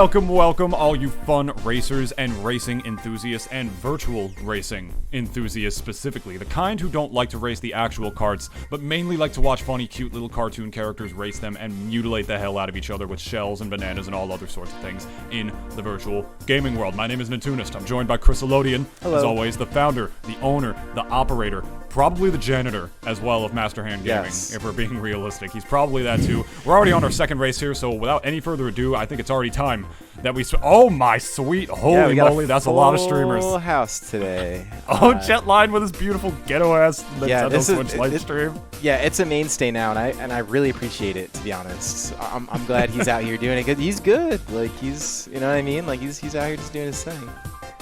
Welcome, all you fun racers and racing enthusiasts and virtual racing enthusiasts specifically. The kind who don't like to race the actual karts, but mainly like to watch funny, cute little cartoon characters race them and mutilate the hell out of each other with shells and bananas and all other sorts of things in the virtual gaming world. My name is Natunist. I'm joined by Chris Elodian, as always, the founder, the owner, the operator, probably the janitor as well of Master Hand Gaming, if we're being realistic. He's probably that too. We're already on our second race here, so without any further ado, I think it's already time that we... Oh my sweet, holy moly, that's a lot of streamers. Full house today. Jetline with his beautiful ghetto-ass Nintendo Switch live stream. Yeah, it's a mainstay now, and I really appreciate it, to be honest. I'm glad he's out here doing it. He's good. Like, he's, you know what I mean? Like, he's out here just doing his thing.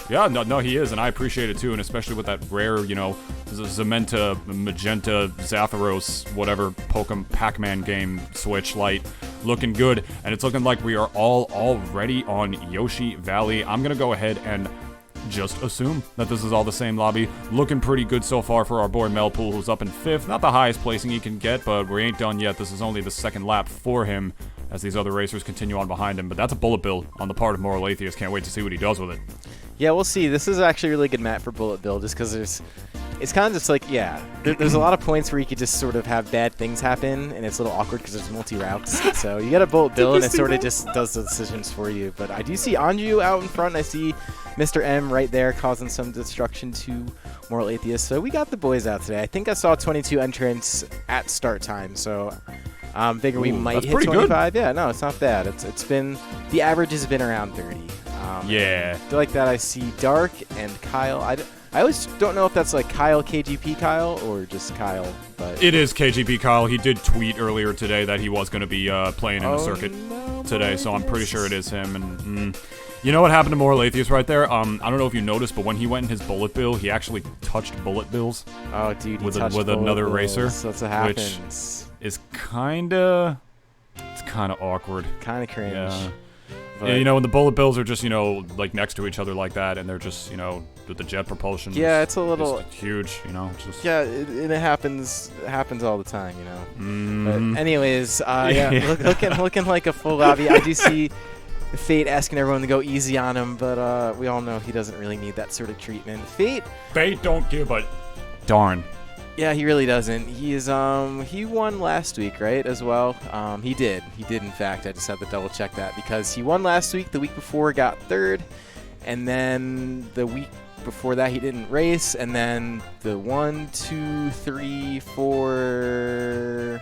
Yeah, no, he is, and I appreciate it too, and especially with that rare, Zamenta, Magenta, Zapharos, whatever Pokemon Pac-Man game Switch Lite, looking good, and it's looking like we are all already on Yoshi Valley. I'm gonna go ahead and just assume that this is all the same lobby. Looking pretty good so far for our boy Melpool, who's up in 5th. Not the highest placing he can get, but we ain't done yet. This is only the second lap for him, as these other racers continue on behind him. But that's a bullet bill on the part of Moral Atheist. Can't wait to see what he does with it. Yeah, we'll see. This is actually a really good map for Bullet Bill, just because it's kind of just like, there's a lot of points where you could just sort of have bad things happen, and it's a little awkward because there's multi-routes. So you got a Bullet Bill, and it sort of just does the decisions for you. But I do see Anju out in front. I see Mr. M right there causing some destruction to Moral Atheist. So we got the boys out today. I think I saw 22 entrants at start time, so... figure we might hit 25. Good. Yeah, no, it's not bad. It's been, the average has been around 30. Yeah. Like that, I see Dark and Kyle. I always don't know if that's like Kyle, KGP Kyle, or just Kyle. But it is KGP Kyle. He did tweet earlier today that he was going to be playing in the circuit today, so I'm pretty sure it is him. And you know what happened to Moral Atheist right there? I don't know if you noticed, but when he went in his Bullet Bill, he actually touched Bullet Bills. Oh, dude, with another racer. That's what happens. Is kinda awkward. Kinda cringe. Yeah. Yeah, when the Bullet Bills are just, like next to each other like that, and they're just, with the jet propulsion. Yeah, it's a little huge, just... Yeah, and it happens all the time, But anyways, looking like a full lobby. I do see Fate asking everyone to go easy on him, but we all know he doesn't really need that sort of treatment. Fate don't give a darn. Yeah, he really doesn't. He is he won last week, right, as well? He did in fact. I just had to double check that because he won last week. The week before got 3rd, and then the week before that he didn't race, and then the 1, 2, 3, 4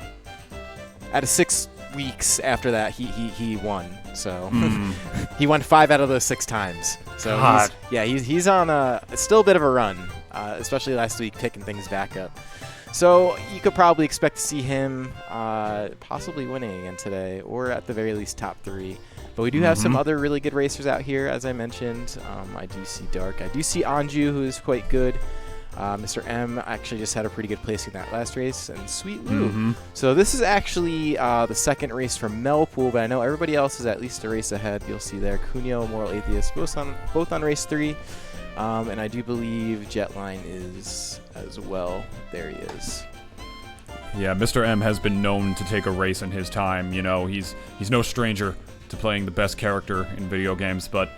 out of 6 weeks after that he won. So he won 5 out of those 6 times. So he's on still a bit of a run. Especially last week, picking things back up. So you could probably expect to see him possibly winning again today, or at the very least top 3. But we do have some other really good racers out here, as I mentioned. I do see Dark. I do see Anju, who is quite good. Mr. M actually just had a pretty good place in that last race, and Sweet Lou. So this is actually the second race from Melpool, but I know everybody else is at least a race ahead. You'll see there, Cuneo, Moral Atheist, both on race 3. And I do believe Jetline is as well. There he is. Yeah, Mr. M has been known to take a race in his time. He's no stranger to playing the best character in video games, but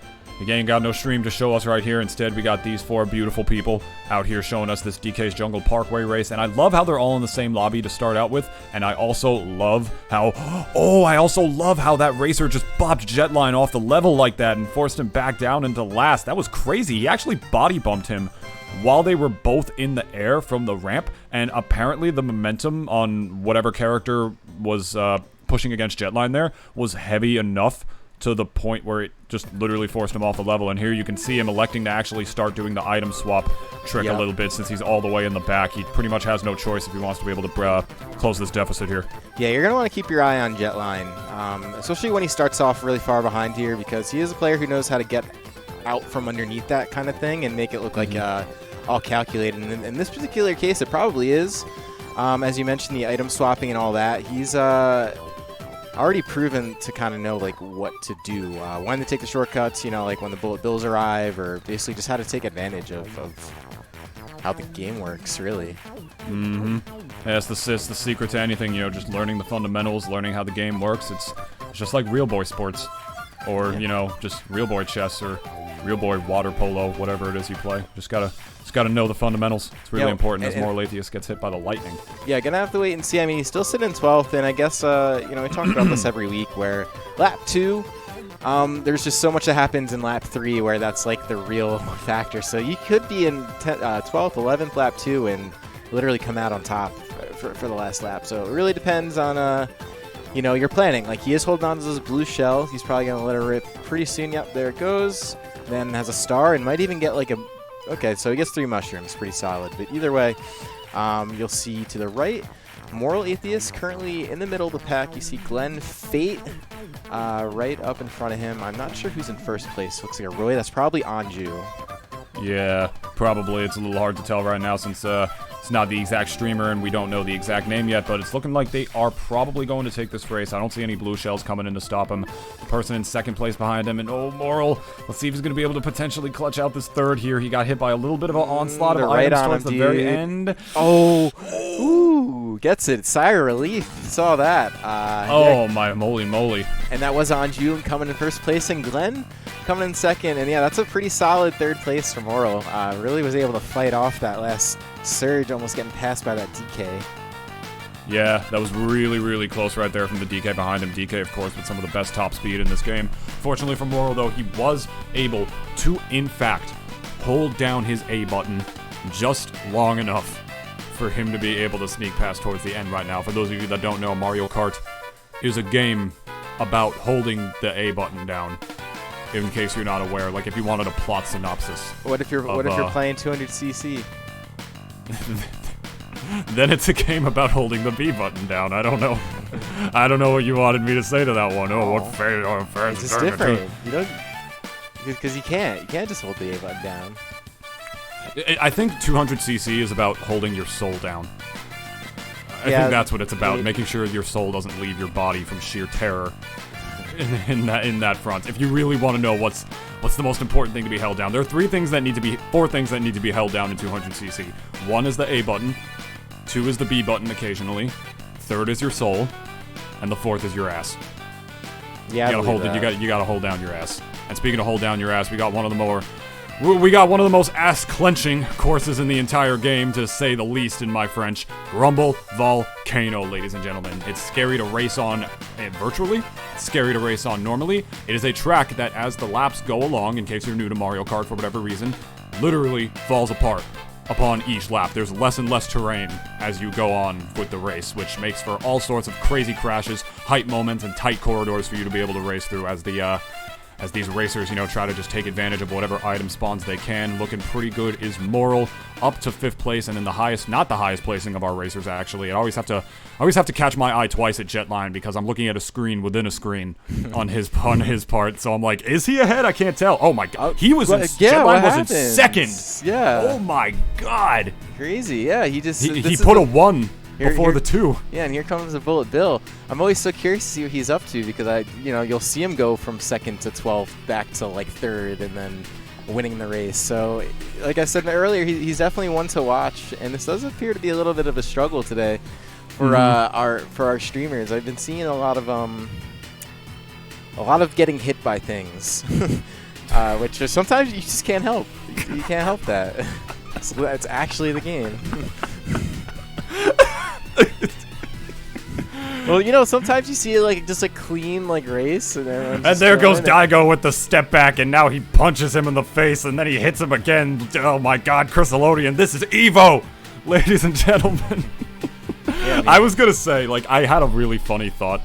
he ain't got no stream to show us right here. Instead, we got these 4 beautiful people out here showing us this DK's Jungle Parkway race, and I love how they're all in the same lobby to start out with, and I also love how that racer just bopped Jetline off the level like that and forced him back down into last. That was crazy. He actually body bumped him while they were both in the air from the ramp, and apparently the momentum on whatever character was pushing against Jetline there was heavy enough to the point where it just literally forced him off the level. And here you can see him electing to actually start doing the item swap trick a little bit, since he's all the way in the back. He pretty much has no choice if he wants to be able to close this deficit here. Yeah, you're going to want to keep your eye on Jetline, especially when he starts off really far behind here, because he is a player who knows how to get out from underneath that kind of thing and make it look like all calculated. And in this particular case, it probably is. As you mentioned, the item swapping and all that, he's already proven to kind of know like what to do, when to take the shortcuts, like when the Bullet Bills arrive, or basically just how to take advantage of how the game works, really. Yeah, it's the secret to anything, just learning the fundamentals, learning how the game works. It's just like real boy sports. or you know, just real boy chess or real boy water polo, whatever it is you play. Just gotta know the fundamentals. It's really important as Moral Atheist gets hit by the lightning. Yeah, gonna have to wait and see. I mean, he's still sitting in 12th, and I guess you know, we talk about this every week where lap 2. There's just so much that happens in lap 3 where that's like the real factor. So you could be in 12th, 11th, lap 2 and literally come out on top for the last lap. So it really depends on, you know, your planning. Like he is holding on to this blue shell. He's probably going to let it rip pretty soon. Yep, there it goes. Then has a star and might even get like a... Okay, so he gets 3 mushrooms. Pretty solid. But either way, you'll see to the right, Moral Atheist currently in the middle of the pack. You see Glenn Fate right up in front of him. I'm not sure who's in first place. Looks like a Roy. That's probably Anju. Yeah, probably. It's a little hard to tell right now since it's not the exact streamer and we don't know the exact name yet, but it's looking like they are probably going to take this race. I don't see any blue shells coming in to stop him. The person in second place behind him, and oh, Moral. Let's see if he's going to be able to potentially clutch out this third here. He got hit by a little bit of an onslaught of items towards the very end. Oh, ooh, gets it. Sigh of relief. Saw that. Oh, my moly moly. And that was Anju coming in first place, and Glenn coming in second. And yeah, that's a pretty solid third place for Moral. Really was able to fight off that last surge, almost getting passed by that DK. Yeah, that was really, really close right there from the DK behind him. DK, of course, with some of the best top speed in this game. Fortunately for Moral, though, he was able to, in fact, hold down his A button just long enough for him to be able to sneak past towards the end right now. For those of you that don't know, Mario Kart is a game about holding the A button down. In case you're not aware, like if you wanted a plot synopsis. What if you're playing 200cc? Then it's a game about holding the B button down. I don't know. I don't know what you wanted me to say to that one. Oh, what fair? It's just different. You don't, because you can't. You can't just hold the A button down. I think 200cc is about holding your soul down. I think that's what it's about. Making sure your soul doesn't leave your body from sheer terror. In that front, if you really want to know what's the most important thing to be held down, there are four things that need to be held down in 200cc. One is the A button, 2 is the B button occasionally, 3rd is your soul, and the 4th is your ass. Yeah, you gotta hold down your ass. And speaking of hold down your ass, we got one of the most ass-clenching courses in the entire game, to say the least in my French. Rumble Volcano, ladies and gentlemen. It's scary to race on virtually. It's scary to race on normally. It is a track that, as the laps go along, in case you're new to Mario Kart for whatever reason, literally falls apart upon each lap. There's less and less terrain as you go on with the race, which makes for all sorts of crazy crashes, hype moments, and tight corridors for you to be able to race through as these racers, you know, try to just take advantage of whatever item spawns they can. Looking pretty good is Moral, up to 5th place, and in the highest, not the highest placing of our racers, actually. I always have to catch my eye twice at Jetline because I'm looking at a screen within a screen on his part. So I'm like, is he ahead? I can't tell. Oh my god, Jetline was in second. Yeah. Oh my god. Crazy. Yeah, he put a 1. Before the 2. Yeah, and here comes the Bullet Bill. I'm always so curious to see what he's up to because you'll see him go from 2nd to 12th back to like 3rd and then winning the race. So, like I said earlier, he's definitely one to watch, and this does appear to be a little bit of a struggle today for our streamers. I've been seeing a lot of getting hit by things, which is sometimes you just can't help. You can't help that. That's actually the game. Well, you know, sometimes you see like just a clean like race, and there goes Daigo with the step back, and now he punches him in the face, and then he hits him again. Oh my God, Chrysalodian, this is Evo, ladies and gentlemen. Yeah, I was gonna say, like, I had a really funny thought.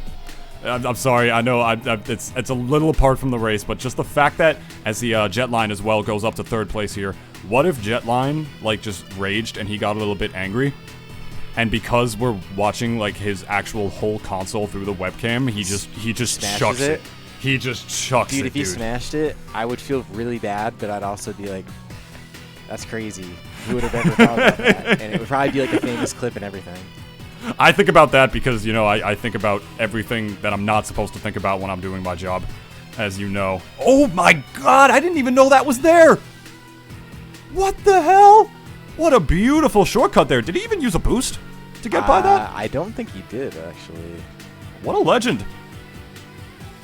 I'm sorry, I know it's a little apart from the race, but just the fact that as the Jetline as well goes up to 3rd place here, what if Jetline like just raged and he got a little bit angry? And because we're watching like his actual whole console through the webcam, he just chucks it. He just chucks it, dude. If he smashed it, I would feel really bad, but I'd also be like, that's crazy. Who would have ever thought about that? And it would probably be like a famous clip and everything. I think about that because, you know, I think about everything that I'm not supposed to think about when I'm doing my job, as you know. Oh my God, I didn't even know that was there! What the hell? What a beautiful shortcut there. Did he even use a boost to get by that? I don't think he did, actually. What a legend.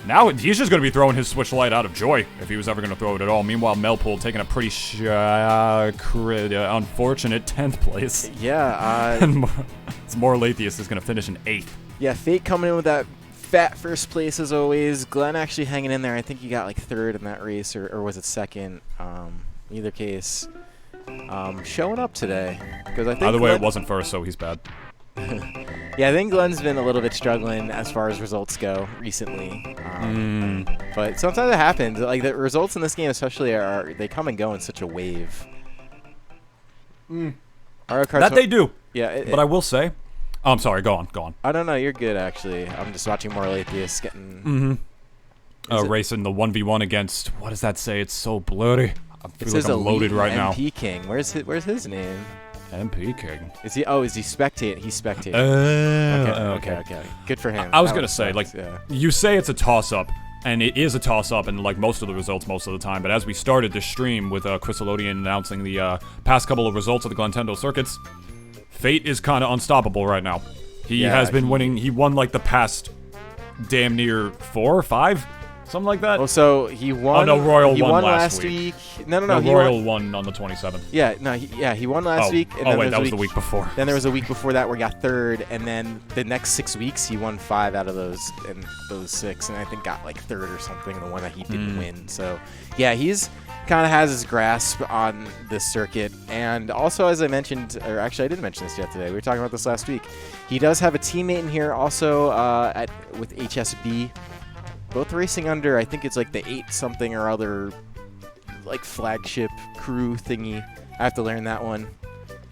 Now he's just going to be throwing his Switch Lite out of joy if he was ever going to throw it at all. Meanwhile, Melpool taking a pretty unfortunate 10th place. Yeah. And Morlatheus is going to finish in 8th. Yeah, Fate coming in with that fat first place as always. Glenn actually hanging in there. I think he got like 3rd in that race, or was it 2nd? Either case, showing up today. Because I think either way, it wasn't first, so he's bad. Yeah, I think Glenn's been a little bit struggling as far as results go recently. But sometimes it happens. Like, the results in this game especially they come and go in such a wave. That they do. Yeah. But I will say... Oh, I'm sorry. Go on. I don't know. You're good, actually. I'm just watching Morlatheus getting... Racing the 1v1 against... What does that say? It's so blurry. I feel like I'm loaded right now. MP King. Where's his name? MP King. Is he? Oh, is he spectate? He's spectating. Okay. Good for him. I was gonna say, like, you say it's a toss-up, and it is a toss-up in like most of the results most of the time. But as we started this stream with Crystalodian announcing the past couple of results of the Glentendo circuits, Fate is kind of unstoppable right now. He has been winning. He won like the past damn near 4 or 5. Something like that. Oh, so he won. Oh no, Royal he won last week. No, Royal won on the 27th. Yeah, no, he won last week. And wait, that was the week before. Then there was a week before that where he got 3rd, and then the next 6 weeks he won 5 out of those 6, and I think got like 3rd or something. The one that he didn't win. So yeah, he's kind of has his grasp on this circuit, and also as I mentioned, or actually I didn't mention this yet today. We were talking about this last week. He does have a teammate in here also with HSB. Both racing under, I think it's like the 8 something or other, like flagship crew thingy. I have to learn that one.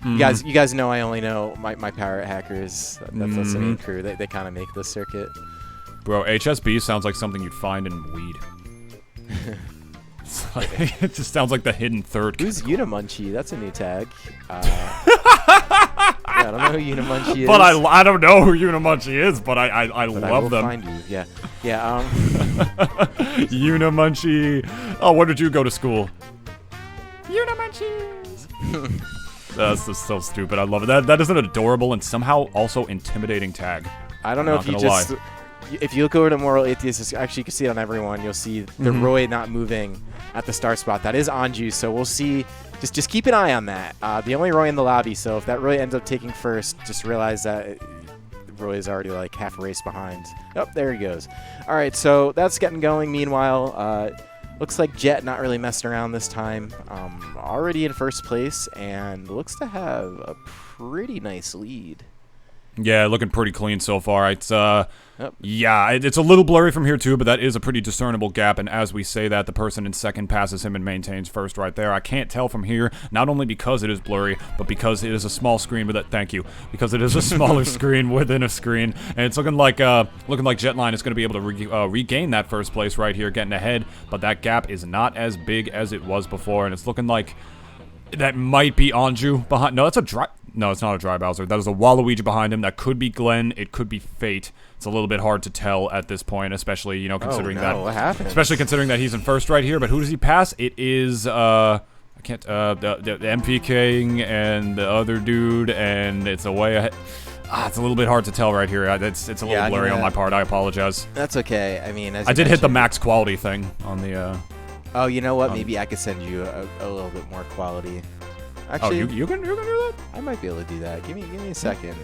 You guys know I only know my pirate hackers. That's the main crew. They kind of make this circuit. Bro, HSB sounds like something you'd find in weed. It just sounds like the hidden third. Who's Unimunchie? That's a new tag. I don't know who Unimunchie is. But I don't know who Unimunchie is, but I love them. Find you. Yeah. Unimunchie. Oh, where did you go to school? Unimunchies. That's just so stupid. I love it. That is an adorable and somehow also intimidating tag. I don't know if you just... If you look over to Moral Atheist, actually you can see it on everyone. You'll see the Roy not moving at the start spot. That is Anju, so we'll see. Just keep an eye on that. The only Roy in the lobby, so if that Roy ends up taking first, just realize that Roy is already like half a race behind. Oh, there he goes. All right, so that's getting going. Meanwhile, looks like Jet not really messing around this time. Already in first place and looks to have a pretty nice lead. Yeah, looking pretty clean so far. It's yeah, it's a little blurry from here too, but that is a pretty discernible gap. And as we say that, the person in second passes him and maintains first right there. I can't tell from here, not only because it is blurry, but because it is a small screen with it. Thank you, because it is a smaller screen within a screen, and it's looking like Jetline is going to be able to regain that first place right here, getting ahead. But that gap is not as big as it was before, and it's looking like that might be Anju behind. No, that's a dry. No, it's not a Dry Bowser. That is a Waluigi behind him. That could be Glenn. It could be Fate. It's a little bit hard to tell at this point, especially, you know, considering that. What happened? Especially considering that he's in first right here. But who does he pass? It is I can't the MP King and the other dude, and it's a way ahead. It's a little bit hard to tell right here. It's a little blurry on my part. I apologize. That's okay. I mean, I did hit the max quality thing on the. Oh, you know what? Maybe I could send you a little bit more quality. Actually, you can do that? I might be able to do that. Give me a second.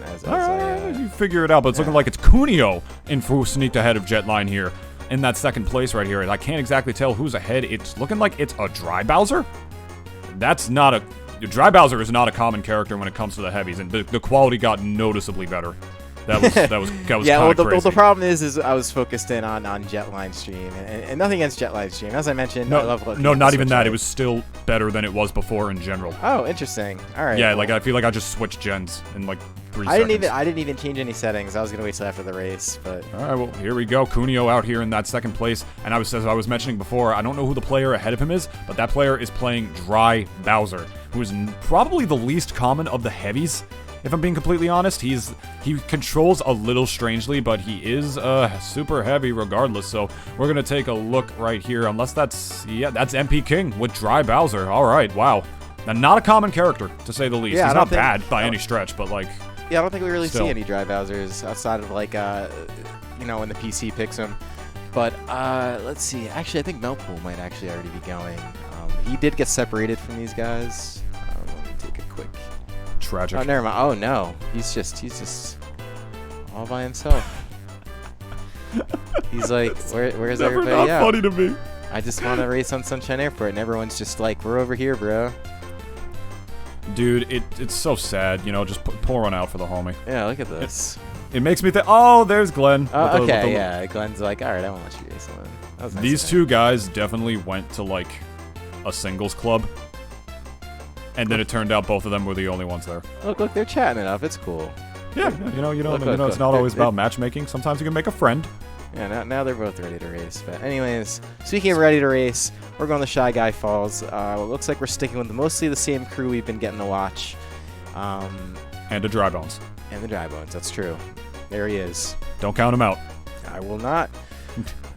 You figure it out, but it's looking like it's Kunio in full sneaked ahead of Jetline here in that second place right here, and I can't exactly tell who's ahead. It's looking like it's a Dry Bowser. That's not a... Dry Bowser is not a common character when it comes to the heavies, and the quality got noticeably better. That was yeah. Well, the problem is I was focused in on Jetline stream, and nothing against Jetline stream. As I mentioned, I love looking not even that. It was still better than it was before in general. Oh, interesting. All right. Yeah, cool. Like I feel like I just switched gens in like 3 seconds. I didn't even change any settings. I was gonna wait till after the race, but. All right. Well, here we go. Kunio out here in that second place, and as I was mentioning before, I don't know who the player ahead of him is, but that player is playing Dry Bowser, who is probably the least common of the heavies. If I'm being completely honest, he controls a little strangely, but he is super heavy regardless. So we're gonna take a look right here. Unless that's MP King with Dry Bowser. All right, wow. Now, not a common character to say the least. Yeah, he's not bad by any stretch, but like. Yeah, I don't think we really see any Dry Bowsers outside of like when the PC picks him. But let's see. Actually, I think Melpool might actually already be going. He did get separated from these guys. Let me take a quick. Tragic. Oh, never mind. Oh no, he's just all by himself. He's like, where's everybody not at? funny to me. I just want to race on Sunshine Airport, and everyone's just like, we're over here, bro. Dude, it's so sad, you know, just pour one out for the homie. Yeah, look at this. It makes me think, oh, there's Glenn. Okay, yeah, Glenn's like, all right, I won't let you race one. That was nice. These two guys definitely went to, like, a singles club. And then it turned out both of them were the only ones there. Look, they're chatting it up. It's cool. Yeah, it's not always about matchmaking. Sometimes you can make a friend. Yeah, now they're both ready to race. But anyways, speaking of ready to race, we're going to Shy Guy Falls. It looks like we're sticking with mostly the same crew we've been getting to watch. And the Dry Bones. And the Dry Bones, that's true. There he is. Don't count him out. I will not.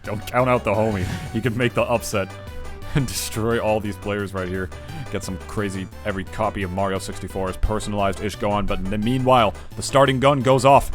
Don't count out the homie. He could make the upset and destroy all these players right here. Get some crazy, every copy of Mario 64 is personalized-ish going, but meanwhile, the starting gun goes off,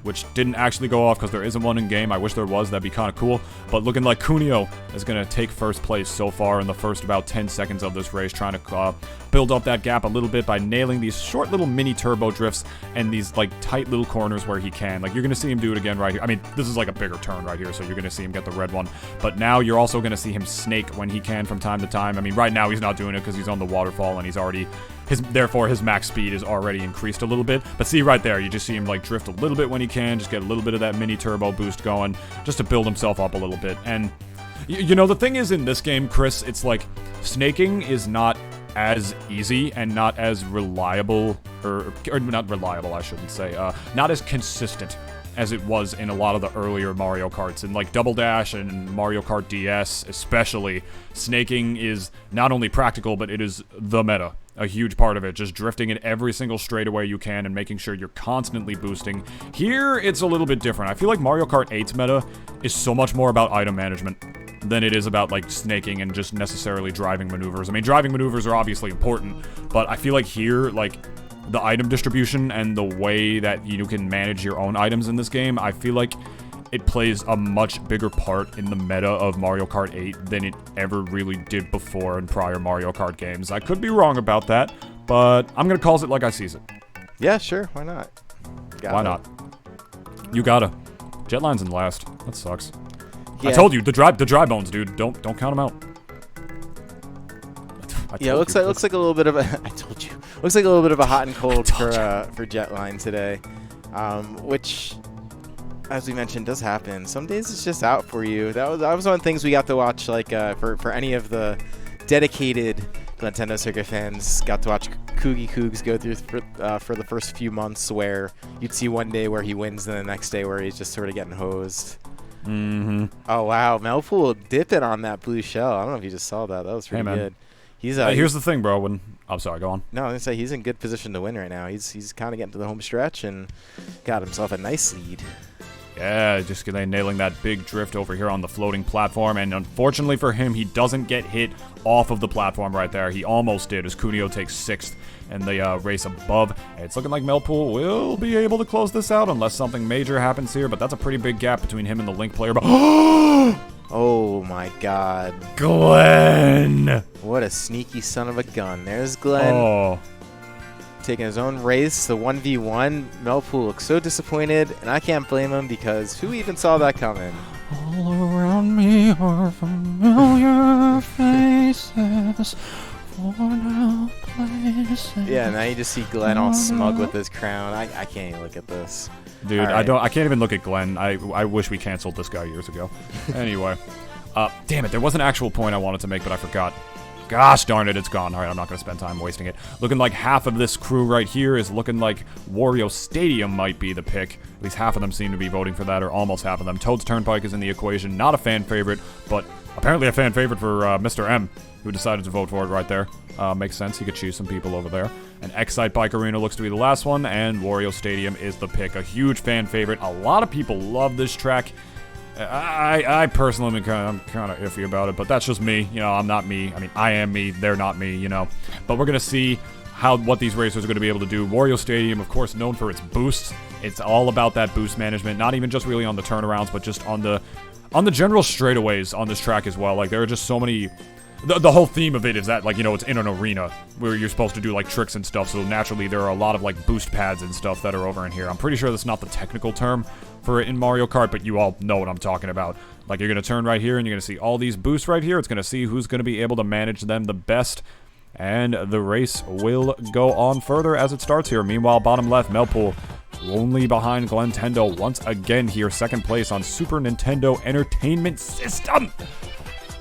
which didn't actually go off because there isn't one in-game. I wish there was. That'd be kind of cool. But looking like Kunio is going to take first place so far in the first about 10 seconds of this race, trying to build up that gap a little bit by nailing these short little mini turbo drifts and these like tight little corners where he can. Like, you're going to see him do it again right here. I mean, this is like a bigger turn right here, so you're going to see him get the red one. But now you're also going to see him snake when he can from time to time. I mean, right now he's not doing it because he's on the waterfall and he's already... Therefore, his max speed is already increased a little bit. But see right there, you just see him like drift a little bit when he can, just get a little bit of that mini turbo boost going, just to build himself up a little bit. And, you know, the thing is in this game, Chris, it's like snaking is not as easy and not as reliable, or not reliable, I shouldn't say, not as consistent as it was in a lot of the earlier Mario Karts. In like Double Dash and Mario Kart DS especially, snaking is not only practical, but it is the meta. A huge part of it, just drifting in every single straightaway you can and making sure you're constantly boosting. Here, it's a little bit different. I feel like Mario Kart 8's meta is so much more about item management than it is about, like, snaking and just necessarily driving maneuvers. I mean, driving maneuvers are obviously important, but I feel like here, like, the item distribution and the way that you can manage your own items in this game, I feel like it plays a much bigger part in the meta of Mario Kart 8 than it ever really did before in prior Mario Kart games. I could be wrong about that, but I'm gonna call it like I sees it. Yeah, sure, why not? Why not? You gotta. Jetline's in last. That sucks. Yeah. I told you, the dry bones, dude. Don't count them out. Yeah, looks like a little bit of a. I told you. Looks like a little bit of a hot and cold for Jetline today, which, as we mentioned, does happen. Some days it's just out for you. That was one of the things we got to watch. Like for any of the dedicated Glentendo Circuit fans, got to watch Cougs go through for the first few months, where you'd see one day where he wins, and the next day where he's just sort of getting hosed. Mm-hmm. Oh wow, Melpool dipping on that blue shell. I don't know if you just saw that. That was pretty good. He's here's the thing, bro. I'm sorry, go on. No, I was gonna say he's in good position to win right now. He's kind of getting to the home stretch and got himself a nice lead. Yeah, just nailing that big drift over here on the floating platform, and unfortunately for him, he doesn't get hit off of the platform right there. He almost did, as Kunio takes 6th in the race above. It's looking like Melpool will be able to close this out unless something major happens here, but that's a pretty big gap between him and the Link player. But oh my God, Glenn! What a sneaky son of a gun. There's Glenn. Oh. Taking his own race, the 1v1. Melpool looks so disappointed, and I can't blame him because who even saw that coming? All around me are familiar faces, worn out places. Yeah, now you just see Glenn all smug with his crown. I can't even look at this. Dude, right. I can't even look at Glenn. I wish we canceled this guy years ago. Anyway. Damn it, there was an actual point I wanted to make, but I forgot. Gosh darn it, it's gone. Alright, I'm not going to spend time wasting it. Looking like half of this crew right here is looking like Wario Stadium might be the pick. At least half of them seem to be voting for that, or almost half of them. Toad's Turnpike is in the equation. Not a fan favorite, but apparently a fan favorite for Mr. M, who decided to vote for it right there. Makes sense. He could choose some people over there. And Excite Bike Arena looks to be the last one, and Wario Stadium is the pick. A huge fan favorite. A lot of people love this track. I personally I'm kind of iffy about it, but that's just me. You know, I'm not me. I mean, I am me. They're not me, you know. But we're going to see what these racers are going to be able to do. Wario Stadium, of course, known for its boosts. It's all about that boost management, not even just really on the turnarounds, but just on the on the general straightaways on this track as well, like, there are just so many... The whole theme of it is that, like, you know, it's in an arena where you're supposed to do, like, tricks and stuff, so naturally there are a lot of, like, boost pads and stuff that are over in here. I'm pretty sure that's not the technical term for it in Mario Kart, but you all know what I'm talking about. Like, you're going to turn right here, and you're going to see all these boosts right here. It's going to see who's going to be able to manage them the best, and the race will go on further as it starts here. Meanwhile, bottom left, Melpool only behind Glentendo once again here, second place on Super Nintendo Entertainment System.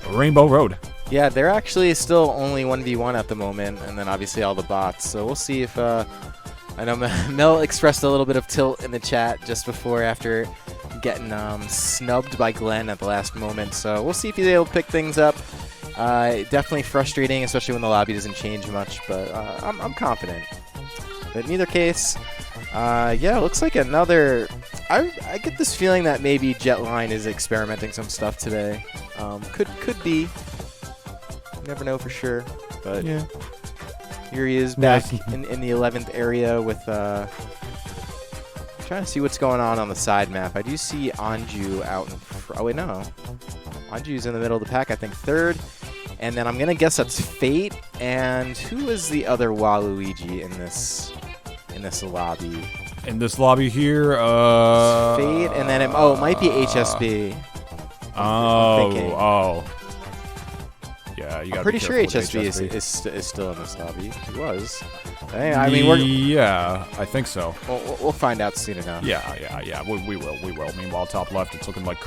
Rainbow Road. Yeah, they're actually still only 1v1 at the moment, and then obviously all the bots. So we'll see if, I know Mel expressed a little bit of tilt in the chat just before after getting snubbed by Glenn at the last moment. So we'll see if he's able to pick things up. Definitely frustrating, especially when the lobby doesn't change much, but I'm confident. But in either case, yeah, it looks like another... I get this feeling that maybe Jetline is experimenting some stuff today. Could be. Never know for sure, but yeah. Here he is back in the 11th area with trying to see what's going on the side map. I do see Anju out in front. Oh wait, no. Anju's in the middle of the pack, I think third. And then I'm gonna guess that's Fate. And who is the other Waluigi in this lobby? In this lobby here, Fate, and then it might be HSB. Oh. Yeah, you gotta I'm pretty be sure HSB is still in this lobby. He was. I mean, yeah, I think so. We'll find out soon enough. Yeah. We will. Meanwhile, top left, it's looking like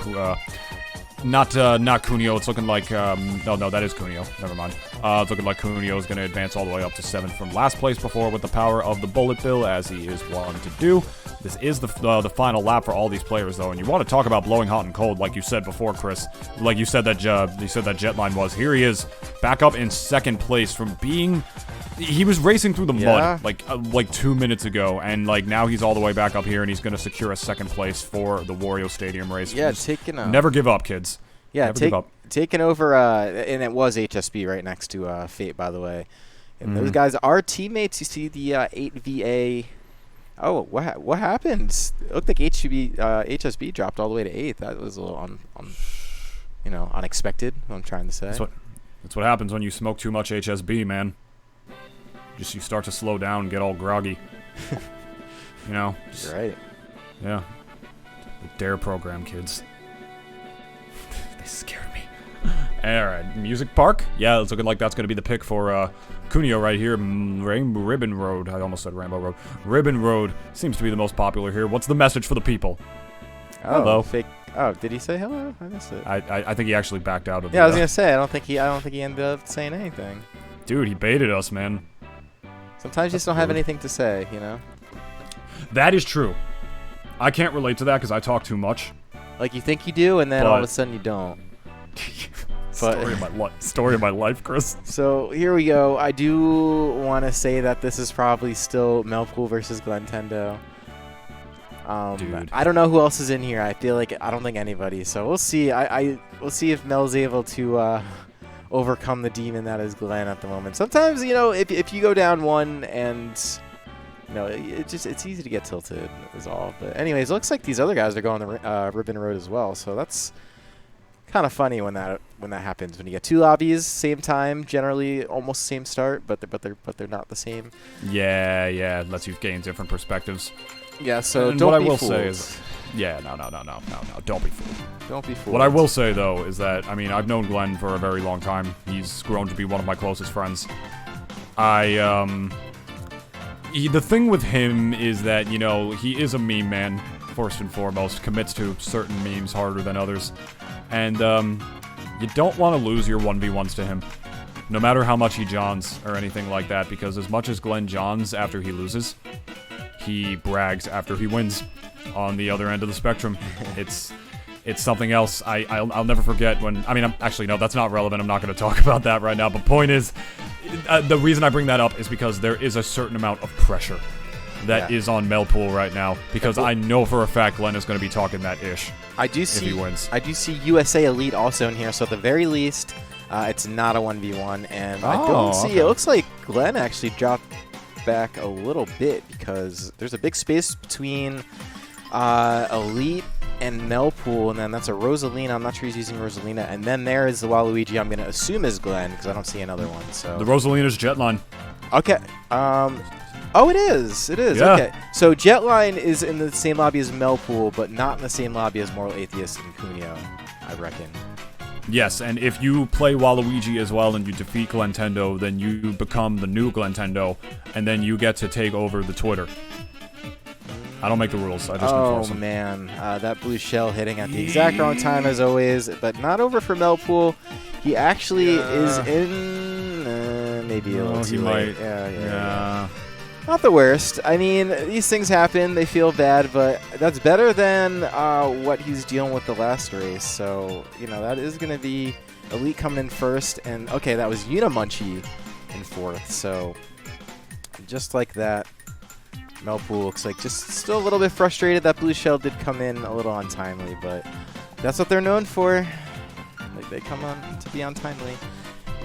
not Kunio. It's looking like no, that is Kunio. Never mind. It's looking like Kunio is going to advance all the way up to 7th from last place before with the power of the bullet bill, as he is wont to do. This is the final lap for all these players, though, and you want to talk about blowing hot and cold, like you said before, Chris. Like you said that Jetline was. Here he is, back up in 2nd place from being. He was racing through the mud like 2 minutes ago, and like now he's all the way back up here, and he's going to secure a 2nd place for the Wario Stadium race. Yeah, taking up. Never give up, kids. Yeah, taking over, and it was HSB right next to Fate, by the way. And those guys are teammates. You see the 8VA. Oh, what happened? It looked like HSB dropped all the way to 8th. That was a little unexpected. What I'm trying to say. That's what happens when you smoke too much HSB, man. You start to slow down and get all groggy. You know. You're right. Yeah. The DARE program, kids. They scared me. All right, Music Park. Yeah, it's looking like that's going to be the pick for Kunio right here. Ribbon Road. I almost said Rainbow Road. Ribbon Road seems to be the most popular here. What's the message for the people? Oh, hello. Fake. Oh, did he say hello? I missed it. I think he actually backed out of. Yeah, I was gonna say I don't think he ended up saying anything. Dude, he baited us, man. Sometimes you just don't have anything to say, you know. That is true. I can't relate to that because I talk too much. Like you think you do, and then all of a sudden you don't. Story of my life, Chris. So here we go. I do want to say that this is probably still Melpool versus Glentendo. Dude. I don't know who else is in here. I feel like I don't think anybody. So we'll see. We'll see if Mel's able to overcome the demon that is Glenn at the moment. Sometimes, you know, if you go down one and you know, it's easy to get tilted is all. But anyways, it looks like these other guys are going the Ribbon Road as well. So that's kind of funny when that happens, when you get two lobbies same time, generally almost same start, but they're not the same. Yeah, it lets you gain different perspectives. Yeah, so and don't what be I will fooled. say is, yeah, no, don't be fooled. Don't be fooled. What I will say though is that I've known Glenn for a very long time. He's grown to be one of my closest friends. The thing with him is that, you know, he is a meme man first and foremost, commits to certain memes harder than others. And you don't want to lose your 1v1s to him, no matter how much he johns or anything like that, because as much as Glenn johns after he loses, he brags after he wins on the other end of the spectrum. It's something else. I'll never forget when, actually, no, that's not relevant. I'm not going to talk about that right now. But point is, the reason I bring that up is because there is a certain amount of pressure that is on Melpool right now, because I know for a fact Glenn is going to be talking that ish. If he wins. I do see USA Elite also in here, so at the very least, it's not a 1v1, and I don't see. Okay. It looks like Glenn actually dropped back a little bit because there's a big space between Elite and Melpool, and then that's a Rosalina. I'm not sure he's using Rosalina. And then there is the Waluigi I'm going to assume is Glenn, because I don't see another one. So The Rosalina's Jetline. Okay. Oh, it is. It is. Yeah. Okay. So Jetline is in the same lobby as Melpool, but not in the same lobby as Moral Atheist and Cuneo, I reckon. Yes, and if you play Waluigi as well and you defeat Glentendo, then you become the new Glentendo, and then you get to take over the Twitter. I don't make the rules, I just enforce them. Oh, man. That blue shell hitting at the exact wrong time as always, but not over for Melpool. He actually is in... maybe a little too late. Yeah. Not the worst. I mean, these things happen. They feel bad, but that's better than what he's dealing with the last race. So, that is going to be Elite coming in first. And, okay, that was Unimunchie in fourth. So, just like that, Melpool looks like just still a little bit frustrated. That blue shell did come in a little untimely, but that's what they're known for. Like, they come on to be untimely.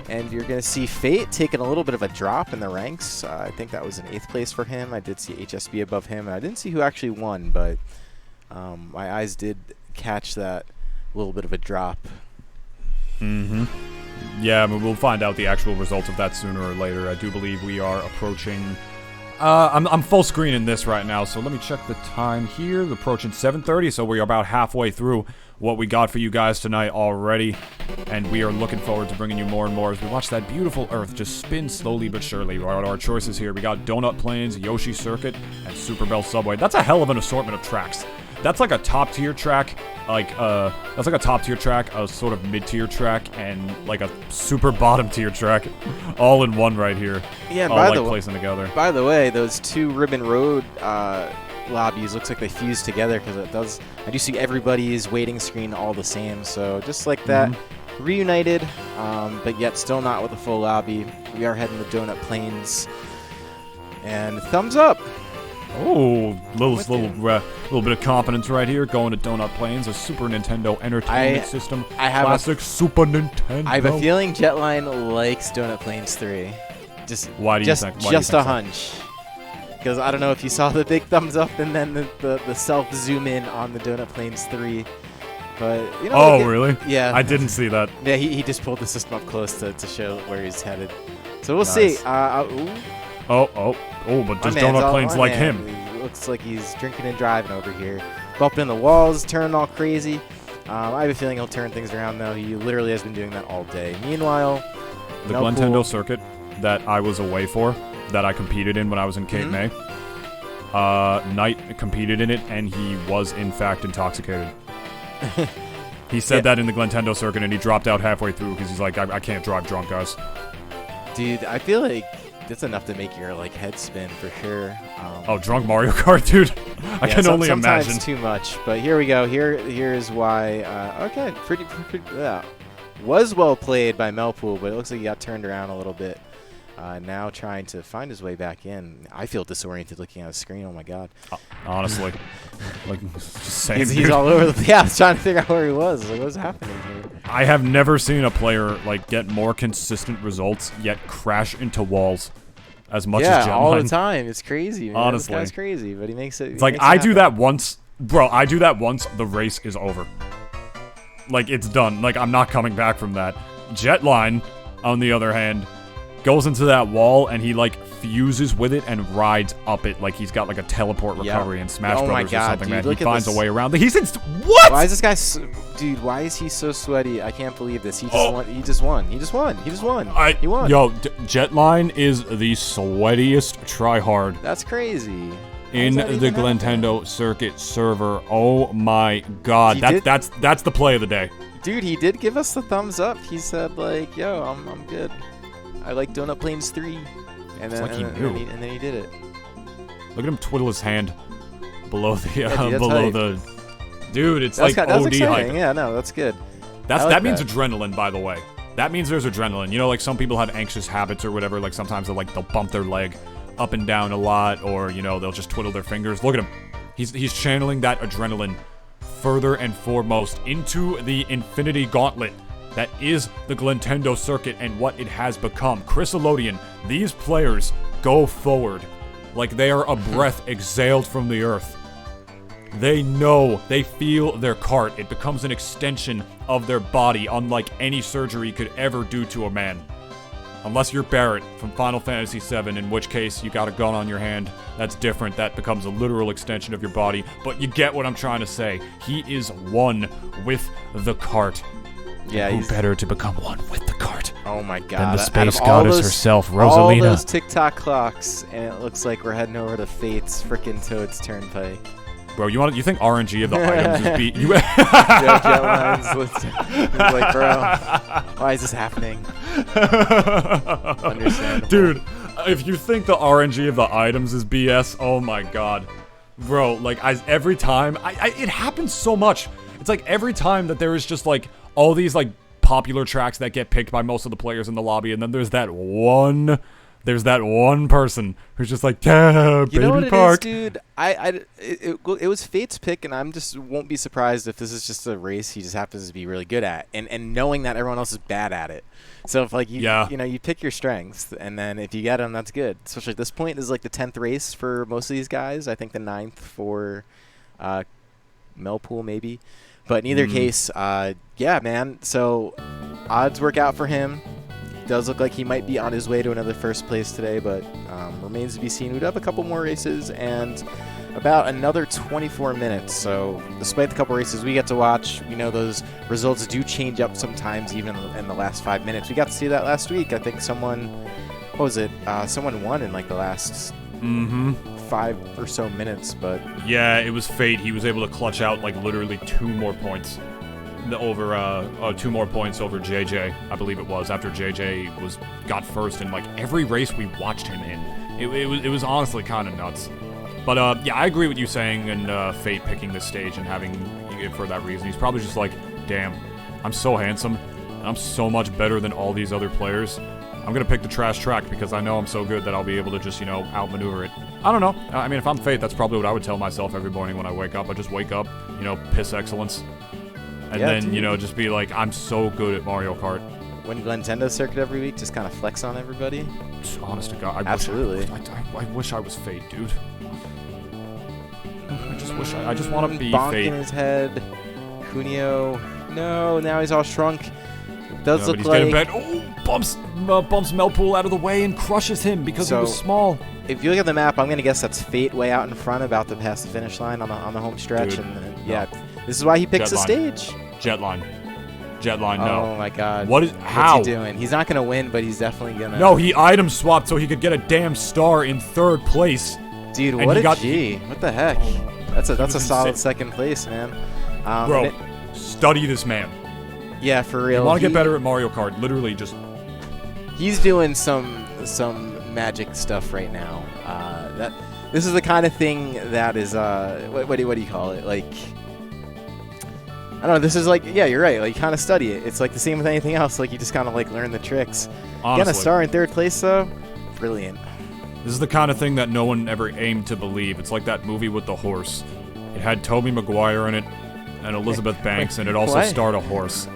And you're going to see Fate taking a little bit of a drop in the ranks. I think that was in 8th place for him. I did see HSB above him. And I didn't see who actually won, but my eyes did catch that little bit of a drop. Mm-hmm. Yeah, I mean, we'll find out the actual result of that sooner or later. I do believe we are approaching... I'm full screen in this right now, so let me check the time here. We're approaching 7:30, so we are about halfway through what we got for you guys tonight already. And we are looking forward to bringing you more and more as we watch that beautiful Earth just spin slowly but surely. Our choices here, we got Donut Plains, Yoshi Circuit, and Super Bell Subway. That's a hell of an assortment of tracks. That's like a top-tier track, a sort of mid-tier track, and like a super bottom-tier track, all in one right here. Yeah, and all placing together. By the way, those two Ribbon Road lobbies looks like they fused together because it does. I do see everybody's waiting screen all the same, so just like that, reunited, but yet still not with a full lobby. We are heading to Donut Plains, and thumbs up. Oh, little bit of confidence right here. Going to Donut Plains, a Super Nintendo Entertainment System. Classic Super Nintendo. I have a feeling Jetline likes Donut Plains 3. Why do you think? Just a hunch. Because I don't know if you saw the big thumbs up and then the self zoom in on the Donut Plains 3. But really? Yeah. I didn't see that. Yeah, he just pulled the system up close to show where he's headed. So we'll see. But does Donut Plains like him? He looks like he's drinking and driving over here. Bumping in the walls, turning all crazy. I have a feeling he'll turn things around, though. He literally has been doing that all day. Meanwhile, the Glentendo circuit that I was away for, that I competed in when I was in Cape May, Knight competed in it, and he was, in fact, intoxicated. He said that in the Glentendo circuit, and he dropped out halfway through because he's like, I can't drive drunk, guys. Dude, I feel like that's enough to make your head spin for sure. Drunk Mario Kart, dude. I can only imagine. Sometimes too much, but here we go. Here is why. Okay, pretty. Yeah, was well played by Melpool, but it looks like he got turned around a little bit. Now trying to find his way back in. I feel disoriented looking at the screen. Oh my god. Honestly, just saying. He's all over the place. Yeah, I was trying to figure out where he was. Like, what's happening here? I have never seen a player get more consistent results yet crash into walls as much as Jetline. Yeah, all the time. It's crazy, man. Honestly, this guy's crazy, but he makes it. It's like I do that once, bro. I do that once, the race is over. It's done. I'm not coming back from that. Jetline, on the other hand, goes into that wall and he fuses with it and rides up it like he's got a teleport recovery in Smash Brothers or something, dude, man. He finds a way around. What? Why is this guy dude, why is he so sweaty? I can't believe this. He just won. He won. Yo, Jetline is the sweatiest tryhard. That's crazy. In the Glentendo circuit server. Oh my god. That's the play of the day. Dude, he did give us the thumbs up. He said yo, I'm good. I like Donut Plains 3. And then, he knew. And then he did it. Look at him twiddle his hand below the dude, it's that's OD exciting. hype. Yeah, no, that's good. That means adrenaline, by the way. That means there's adrenaline. Some people have anxious habits or whatever. Sometimes they'll bump their leg up and down a lot, or they'll just twiddle their fingers. Look at him. He's channeling that adrenaline further and foremost into the Infinity Gauntlet that is the Glentendo circuit and what it has become. Chrysalodian, these players go forward like they are a breath exhaled from the earth. They know. They feel their cart. It becomes an extension of their body, unlike any surgery could ever do to a man. Unless you're Barrett from Final Fantasy VII, in which case you got a gun on your hand. That's different. That becomes a literal extension of your body. But you get what I'm trying to say. He is one with the cart. Yeah, who better to become one with the cart? Oh my god. Than the space goddess herself, Rosalina. All those tick-tock clocks, and it looks like we're heading over to Fate's frickin' Toad's Turnpike. Bro, you think RNG of the items is beat you? Yeah, jet lines. Like, bro, why is this happening? Understandable. Dude, if you think the RNG of the items is BS, oh my god. Bro, like, every time, it happens so much. It's like every time that there is just like all these like popular tracks that get picked by most of the players in the lobby, and then there's that one person who's just like, yeah, you know what Baby Park. it is, dude? It was Fate's pick, and I'm just won't be surprised if this is just a race he just happens to be really good at, and knowing that everyone else is bad at it. So if like you know you pick your strengths, and then if you get them, that's good. Especially at this point, this is like the 10th race for most of these guys. I think the 9th for Melpool maybe, but in either case, yeah, man. So odds work out for him. Does look like he might be on his way to another first place today, but remains to be seen. We'd have a couple more races and about another 24 minutes. So despite the couple races we get to watch, we know those results do change up sometimes, even in the last 5 minutes. We got to see that last week. I think someone won in like the last 5 or so minutes. But yeah, it was Fate. He was able to clutch out like literally 2 more points. Over 2 more points over JJ, I believe it was, after JJ got first in like every race we watched him in. It was honestly kind of nuts. But yeah, I agree with you saying and Fate picking this stage and having it for that reason. He's probably just like, damn, I'm so handsome and I'm so much better than all these other players. I'm gonna pick the trash track because I know I'm so good that I'll be able to just, outmaneuver it. I don't know. I mean, if I'm Fate, that's probably what I would tell myself every morning when I wake up. I just wake up, piss excellence. And yeah, then, dude. Just be like, I'm so good at Mario Kart. Win Glentendo circuit every week, just kind of flex on everybody. Honest to God, Absolutely. I wish I was Fate, dude. I just want to be bonk Fate. In his head. Cuneo. No, now he's all shrunk. It does look he's like... getting bad. Oh, bumps Melpool out of the way and crushes him because he was small. If you look at the map, I'm going to guess that's Fate way out in front, about to pass the finish line on the home stretch. Dude, yeah, this is why he picks the stage. Jetline, no. Oh my god. How? What's he doing? He's not going to win, but he's definitely going to... No, he item swapped so he could get a damn star in 3rd place. Dude, what a G. What the heck? That's a solid second place, man. Bro, study this man. Yeah, for real. You want to get better at Mario Kart, literally just... He's doing some magic stuff right now. This is the kind of thing that is, what do you call it? Like... I don't know, this is like, yeah, you're right, like, you kind of study it. It's like the same with anything else, like, you just kind of, like, learn the tricks. Honestly. Getting a star in 3rd place, though, brilliant. This is the kind of thing that no one ever aimed to believe. It's like that movie with the horse. It had Tobey Maguire in it, and Elizabeth Banks, and it also starred a horse.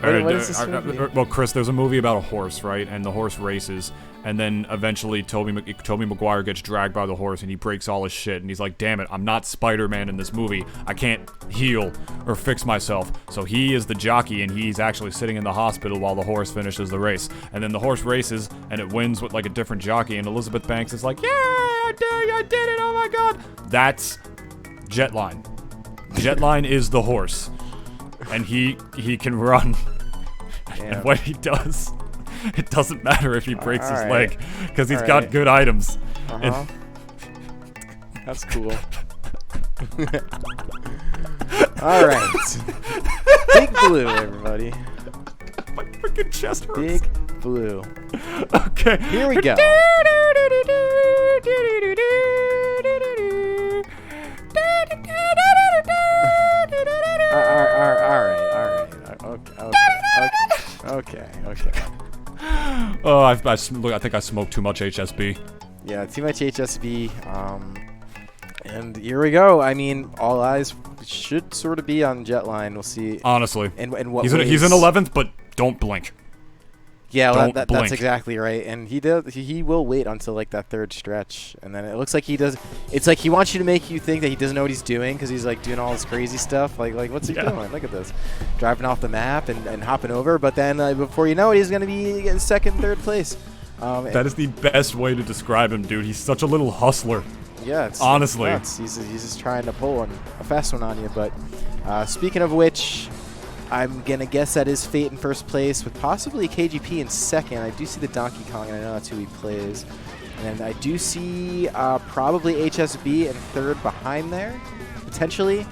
What is this movie? Well, Chris, there's a movie about a horse, right? And the horse races, and then eventually Tobey Maguire gets dragged by the horse, and he breaks all his shit, and he's like, damn it, I'm not Spider-Man in this movie. I can't heal or fix myself. So he is the jockey, and he's actually sitting in the hospital while the horse finishes the race. And then the horse races, and it wins with like a different jockey, and Elizabeth Banks is like, yeah, I did it, oh my god. That's Jetline. Jetline is the horse. And he can run. And what he does, it doesn't matter if he breaks his leg, because he's got good items. That's cool. All right. Big Blue, everybody. My freaking chest hurts. Big Blue. Okay. Here we go. Okay. Oh, I think I smoked too much HSB. Yeah, too much HSB. And here we go. I mean, all eyes should sort of be on Jetline. We'll see. Honestly. And what he's in 11th, but don't blink. Yeah, well, Don't that's blink. exactly right. And he will wait until like that third stretch, and then it looks like he does. It's like he wants you to make you think that he doesn't know what he's doing because he's like doing all this crazy stuff. Like what's he doing? Look at this, driving off the map and hopping over. But then before you know it, he's gonna be getting second, third place. That is the best way to describe him, dude. He's such a little hustler. Yeah, honestly, he's just trying to pull a fast one on you. But speaking of which, I'm going to guess that is Fate in first place with possibly KGP in second. I do see the Donkey Kong, and I know that's who he plays. And I do see probably HSB in third behind there, potentially.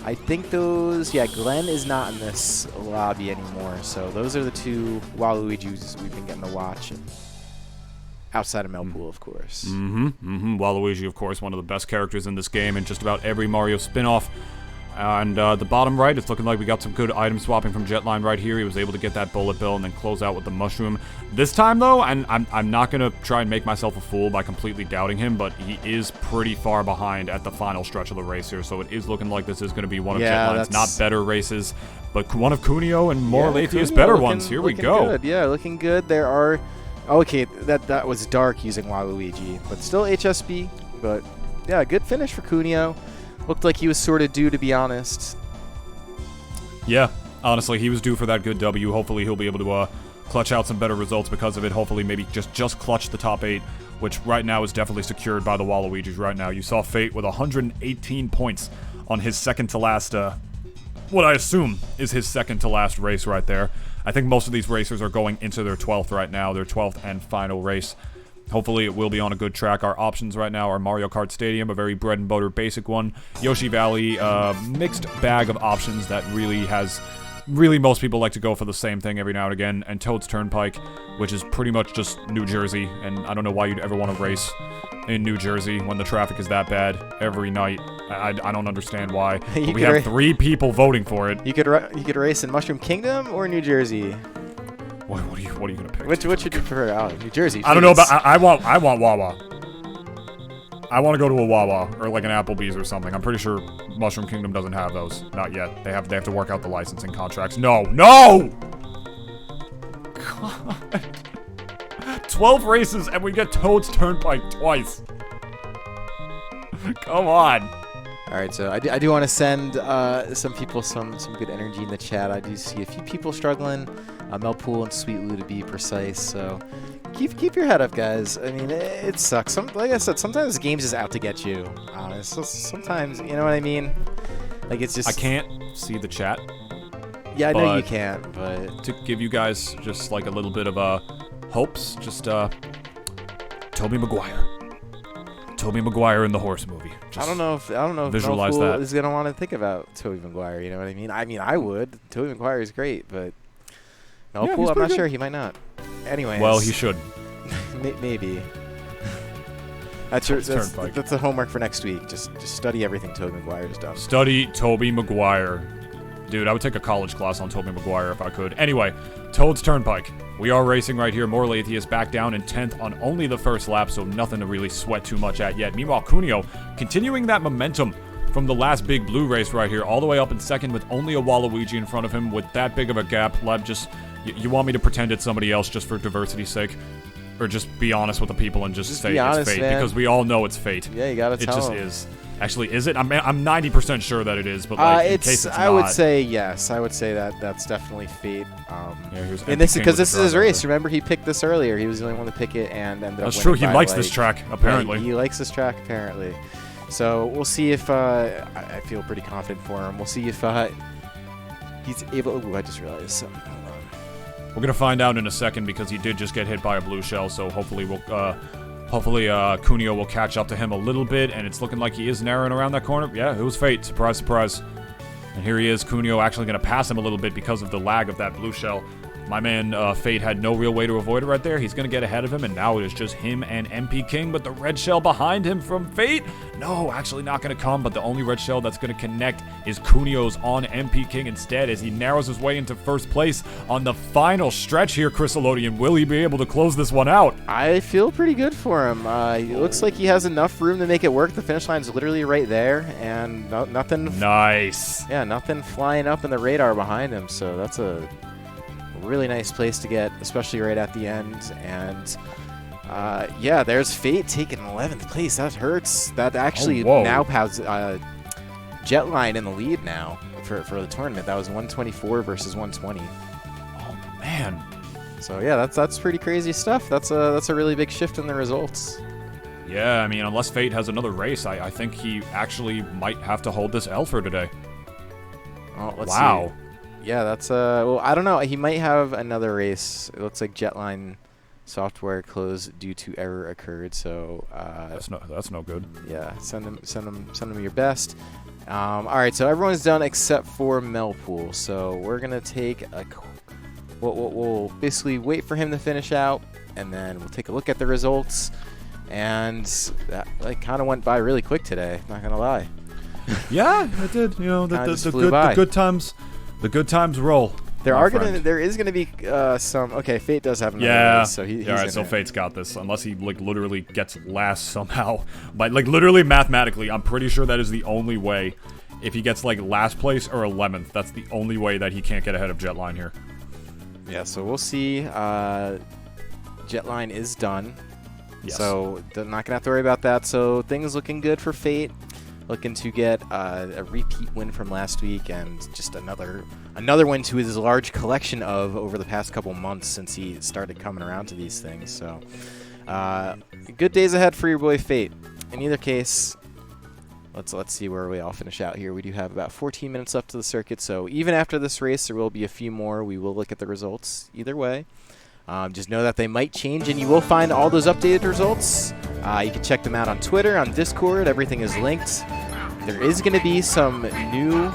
I think those, yeah, Glenn is not in this lobby anymore. So those are the two Waluigis we've been getting to watch. Outside of Melpool, of course. Waluigi, of course, one of the best characters in this game and just about every Mario spin-off. And the bottom right, it's looking like we got some good item swapping from Jetline right here. He was able to get that bullet bill and then close out with the mushroom. This time, though, and I'm not going to try and make myself a fool by completely doubting him, but he is pretty far behind at the final stretch of the race here. So it is looking like this is going to be one of Jetline's not better races, but one of Cuneo and more Lathia's better ones. Here we go. Good. Yeah, looking good. There are... Okay, that was dark using Waluigi, but still HSB. But, yeah, good finish for Cuneo. Looked like he was sort of due, to be honest. Yeah, honestly, he was due for that good W. Hopefully he'll be able to clutch out some better results because of it. Hopefully maybe just clutch the top 8, which right now is definitely secured by the Waluigis right now. You saw Fate with 118 points on his second-to-last, what I assume is his second-to-last race right there. I think most of these racers are going into their 12th right now, their 12th and final race. Hopefully it will be on a good track. Our options right now are Mario Kart Stadium, a very bread and butter basic one. Yoshi Valley, mixed bag of options that really most people like to go for the same thing every now and again. And Toad's Turnpike, which is pretty much just New Jersey. And I don't know why you'd ever want to race in New Jersey when the traffic is that bad every night. I don't understand why. But we have 3 people voting for it. You could race in Mushroom Kingdom or New Jersey. What are you gonna pick? Which would you prefer? Oh, New Jersey. I don't know about. I want Wawa. I want to go to a Wawa or like an Applebee's or something. I'm pretty sure Mushroom Kingdom doesn't have those. Not yet. They have to work out the licensing contracts. No. God. 12 races and we get Toad's Turnpike twice. Come on. All right, so I do want to send some people some good energy in the chat. I do see a few people struggling, Melpool and Sweet Lou to be precise. So keep your head up, guys. I mean, it sucks. Like I said, sometimes the game's just out to get you. Sometimes, you know what I mean? Like it's just. I can't see the chat. Yeah, I know you can't, but to give you guys just like a little bit of hopes, just Tobey Maguire in the horse movie. Just I don't know if visualize Melpool that. is gonna want to think about Tobey Maguire. You know what I mean? I mean, I would. Tobey Maguire is great, but Melpool, I'm not sure. He might not. Anyways. Well, he should. Maybe. That's the homework for next week. Just study everything Tobey Maguire's done. Study Tobey Maguire. Dude, I would take a college class on Tobey Maguire if I could. Anyway, Toad's Turnpike. We are racing right here. Morlathia is back down in 10th on only the first lap, so nothing to really sweat too much at yet. Meanwhile, Cuneo continuing that momentum from the last big blue race right here, all the way up in second with only a Waluigi in front of him with that big of a gap. You want me to pretend it's somebody else just for diversity's sake? Or just be honest with the people and just say it's Fate? Man. Because we all know it's Fate. Yeah, you gotta tell them. It just is. Actually, is it? I'm 90% sure that it is, but like, in case it's not. I would say yes. I would say that's definitely Fate. And this is his race. Remember, he picked this earlier. He was the only one to pick it and ended up winning. That's true. He likes this track, apparently. Yeah, he likes this track, apparently. So we'll see if I feel pretty confident for him. We'll see if he's able. Ooh, I just realized something. Hold on. We're gonna find out in a second because he did just get hit by a blue shell. So hopefully Cuneo will catch up to him a little bit, and it's looking like he is narrowing around that corner. Yeah, it was Fate. Surprise, surprise. And here he is. Cuneo actually going to pass him a little bit because of the lag of that blue shell. My man, Fate, had no real way to avoid it right there. He's going to get ahead of him, and now it is just him and MP King, but the red shell behind him from Fate, no, actually not going to come, but the only red shell that's going to connect is Cuneo's on MP King instead as he narrows his way into first place on the final stretch here, Chryssalodian. Will he be able to close this one out? I feel pretty good for him. It looks like he has enough room to make it work. The finish line's literally right there, and nothing. Nice. Yeah, nothing flying up in the radar behind him, so that's a really nice place to get, especially right at the end. And yeah, there's Fate taking 11th place. That hurts. That actually now has Jetline in the lead now for the tournament. That was 124 versus 120. Oh man. So yeah, that's pretty crazy stuff. That's a really big shift in the results. Yeah, I mean, unless Fate has another race, I think he actually might have to hold this L for today. Oh, let's see. Yeah, that's well, I don't know. He might have another race. It looks like Jetline software closed due to error occurred. So that's no good. Yeah, send him your best. All right, so everyone's done except for Melpool. So we're gonna take a. We'll basically wait for him to finish out, and then we'll take a look at the results. And that kind of went by really quick today. Not gonna lie. Yeah, it did. You know, the good times roll. There is gonna be some. Okay, Fate does have another race, so he's all right. So Fate's got this, unless he literally gets last somehow. But literally mathematically, I'm pretty sure that is the only way. If he gets last place or 11th, that's the only way that he can't get ahead of Jetline here. Yeah, so we'll see. Jetline is done. Yes. So not going to have to worry about that. So things looking good for Fate. Looking to get a repeat win from last week and just another win to his large collection of over the past couple months since he started coming around to these things. So good days ahead for your boy Fate. In either case, let's see where we all finish out here. We do have about 14 minutes left to the circuit. So even after this race, there will be a few more. We will look at the results either way. Just know that they might change, and you will find all those updated results. You can check them out on Twitter, on Discord. Everything is linked. There is going to be some new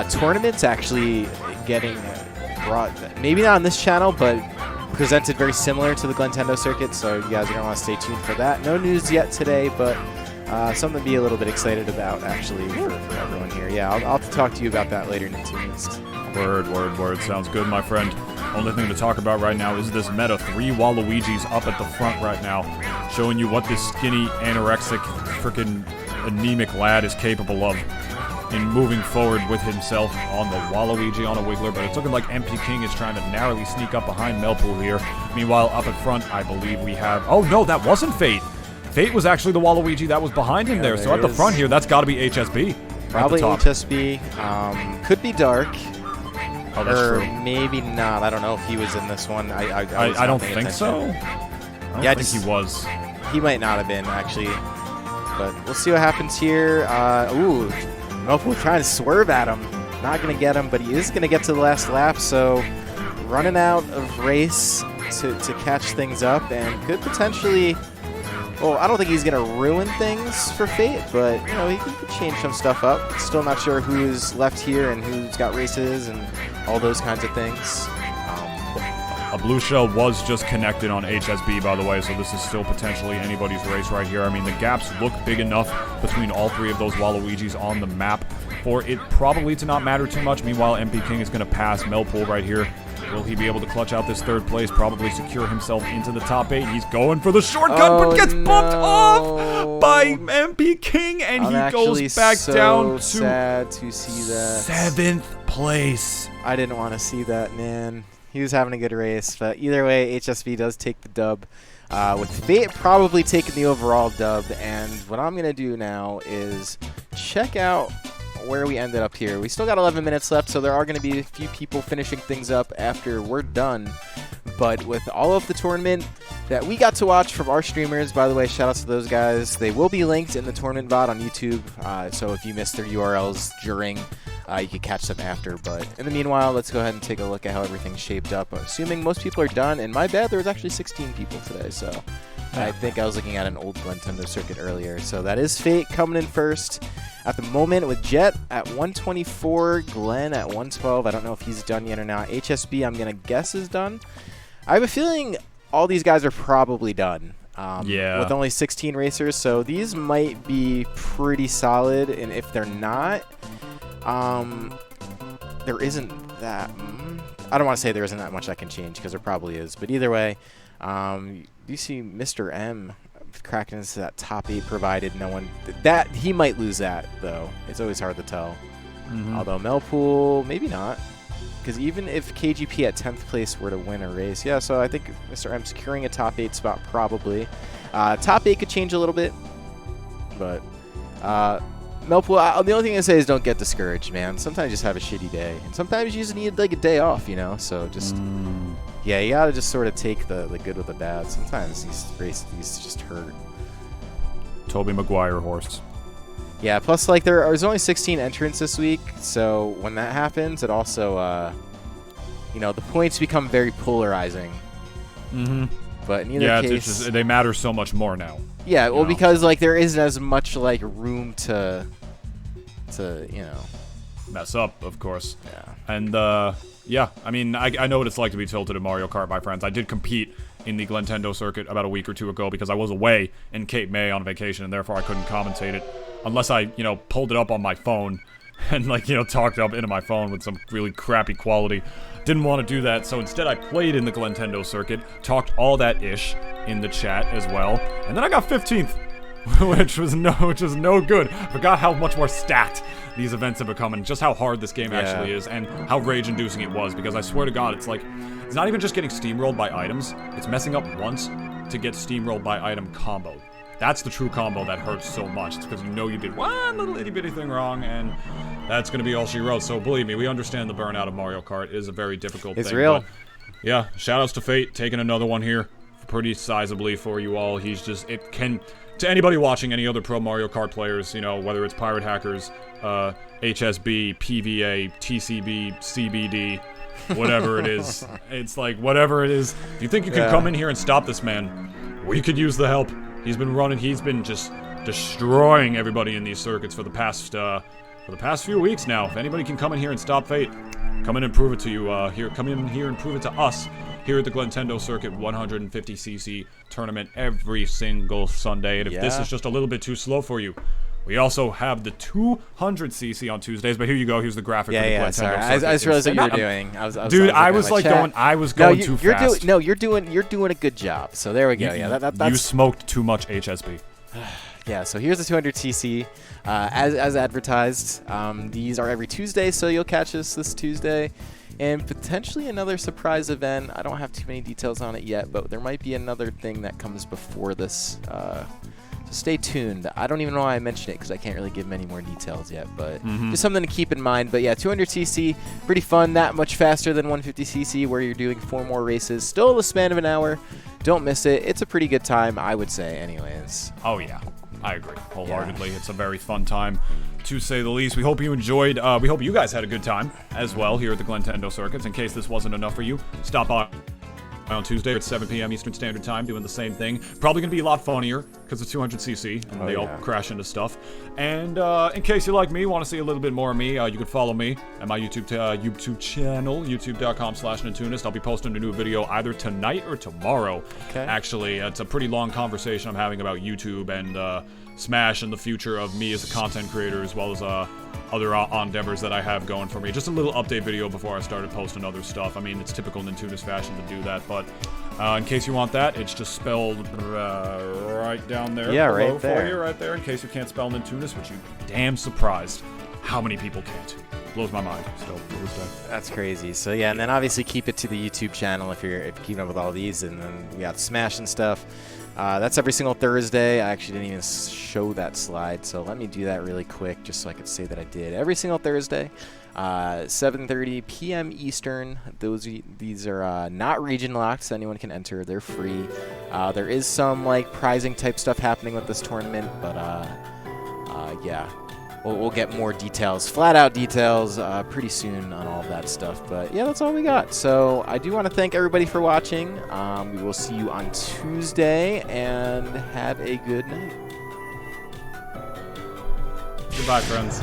tournaments actually getting brought, maybe not on this channel, but presented very similar to the Glentendo circuit, so you guys are going to want to stay tuned for that. No news yet today, but something to be a little bit excited about, actually, for everyone here. Yeah, I'll have to talk to you about that later in 2 minutes. Word. Sounds good, my friend. Only thing to talk about right now is this meta. 3 Waluigis up at the front right now, showing you what this skinny, anorexic, freaking anemic lad is capable of in moving forward with himself on the Waluigi on a Wiggler. But it's looking like MP King is trying to narrowly sneak up behind Melpool here. Meanwhile, up at front, I believe we have... Oh, no, that wasn't Fate. Fate was actually the Waluigi that was behind him there. So at the front here, that's got to be HSB. Probably HSB. Could be Dark. Oh, that's or true. Maybe not. I don't know if he was in this one. I don't think so. I don't think he was. He might not have been, actually. But we'll see what happens here. Ooh, Melpool trying to swerve at him. Not going to get him, but he is going to get to the last lap. So running out of race to catch things up and could potentially... Well, I don't think he's going to ruin things for Fate, but, you know, he could change some stuff up. Still not sure who's left here and who's got races and all those kinds of things. A blue shell was just connected on HSB, by the way, so this is still potentially anybody's race right here. I mean, the gaps look big enough between all 3 of those Waluigis on the map for it probably to not matter too much. Meanwhile, MP King is going to pass Melpool right here. Will he be able to clutch out this 3rd place, probably secure himself into the top 8? He's going for the shortcut, but gets bumped off by MP King, and he goes back down to... sad to see that. 7th place. I didn't want to see that, man. He was having a good race, but either way, HSV does take the dub. With Fate probably taking the overall dub, and what I'm going to do now is check out where we ended up here. We still got 11 minutes left, so there are going to be a few people finishing things up after we're done. But with all of the tournament that we got to watch from our streamers, by the way, shout out to those guys. They will be linked in the tournament VOD on YouTube, so if you missed their URLs during, you can catch them after. But in the meanwhile, let's go ahead and take a look at how everything's shaped up. Assuming most people are done, and my bad, there was actually 16 people today, so I think I was looking at an old Glentendo circuit earlier. So that is Fate coming in first at the moment with Jet at 124, Glenn at 112. I don't know if he's done yet or not. HSB, I'm going to guess, is done. I have a feeling all these guys are probably done. With only 16 racers, so these might be pretty solid, and if they're not, there isn't that... I don't want to say there isn't that much that can change, because there probably is, but either way, you see Mr. M cracking into that top 8, provided no one... That he might lose that, though. It's always hard to tell. Although Melpool, maybe not. because even if KGP at 10th place were to win a race, yeah, so I think Mr. M securing a top 8 spot probably. Top 8 could change a little bit, but Melpool, the only thing I say is don't get discouraged, man. Sometimes you just have a shitty day, and sometimes you just need like a day off, you know. So just yeah, you gotta just sort of take the good with the bad. Sometimes these races just hurt. Toby Maguire horse. Yeah, plus like there's only 16 entrants this week, so when that happens, it also you know, the points become very polarizing. But in either case, just, they matter so much more now. Yeah, well, because like there isn't as much like room to you know mess up, of course. Yeah. And yeah, I mean, I know what it's like to be tilted in Mario Kart, my friends. I did compete in the Glentendo circuit about a week or two ago because I was away in Cape May on vacation, and therefore I couldn't commentate it unless I, you know, pulled it up on my phone and like, you know, talked up into my phone with some really crappy quality. Didn't want to do that, so instead I played in the Glentendo circuit, talked all that ish in the chat as well, and then I got 15th. which was no good. Forgot how much more stacked these events have become and just how hard this game actually is and how rage-inducing it was, because I swear to God, it's like, it's not even just getting steamrolled by items, it's messing up once to get steamrolled by item combo. That's the true combo that hurts so much. It's because you know you did one little itty-bitty thing wrong, and that's going to be all she wrote. So believe me, we understand the burnout of Mario Kart. It is a very difficult thing. It's real. But yeah, shout-outs to Fate, taking another one here pretty sizably for you all. He's just, it can... To anybody watching, any other pro Mario Kart players, you know, whether it's Pirate Hackers, HSB, PVA, TCB, CBD, whatever it is. It's like, whatever it is. If you think you can come in here and stop this man, we could use the help. He's been just destroying everybody in these circuits for the past few weeks now. If anybody can come in here and stop Fate, come in and prove it to you. Come in here and prove it to us. Here at the Glentendo Circuit 150cc tournament every single Sunday. And if this is just a little bit too slow for you, we also have the 200cc on Tuesdays. But here you go. Here's the graphic for the Glentendo Circuit. I just realized what you were doing. I was going too fast. You're doing a good job. So there we go. That's you smoked too much HSB. Yeah, so here's the 200cc as advertised. These are every Tuesday, so you'll catch us this Tuesday. And potentially another surprise event. I don't have too many details on it yet, but there might be another thing that comes before this. So stay tuned. I don't even know why I mentioned it because I can't really give many more details yet, but just something to keep in mind. But yeah, 200cc, pretty fun, that much faster than 150cc where you're doing 4 more races. Still the span of an hour. Don't miss it. It's a pretty good time, I would say, anyways. Oh, yeah. I agree wholeheartedly. It's a very fun time, to say the least. We hope you enjoyed. We hope you guys had a good time as well here at the Glentendo Circuits. In case this wasn't enough for you, stop by on Tuesday at 7 p.m. Eastern Standard Time doing the same thing. Probably going to be a lot funnier because it's 200cc and they all crash into stuff. And in case you're like me, want to see a little bit more of me, you can follow me at my YouTube channel, youtube.com/Nintoonist. I'll be posting a new video either tonight or tomorrow. Actually, it's a pretty long conversation I'm having about YouTube and Smash and the future of me as a content creator, as well as other endeavors that I have going for me. Just a little update video before I started posting other stuff. I mean, it's typical Nintoonist fashion to do that, but in case you want that, it's just spelled right down there. Yeah, right there. For you, right there, in case you can't spell Nintoonist, which you'd be damn surprised how many people can't. Blows my mind still. That's crazy. So yeah, and then obviously keep it to the YouTube channel if you're keeping up with all these, and then we got Smash and stuff. That's every single Thursday. I actually didn't even show that slide, so let me do that really quick just so I could say that I did. Every single Thursday, 7:30 p.m. Eastern. These are not region locked, so anyone can enter. They're free. There is some like prizing type stuff happening with this tournament, but yeah. We'll get more details, flat-out details, pretty soon on all of that stuff. But yeah, that's all we got. So I do want to thank everybody for watching. We will see you on Tuesday, and have a good night. Goodbye, friends.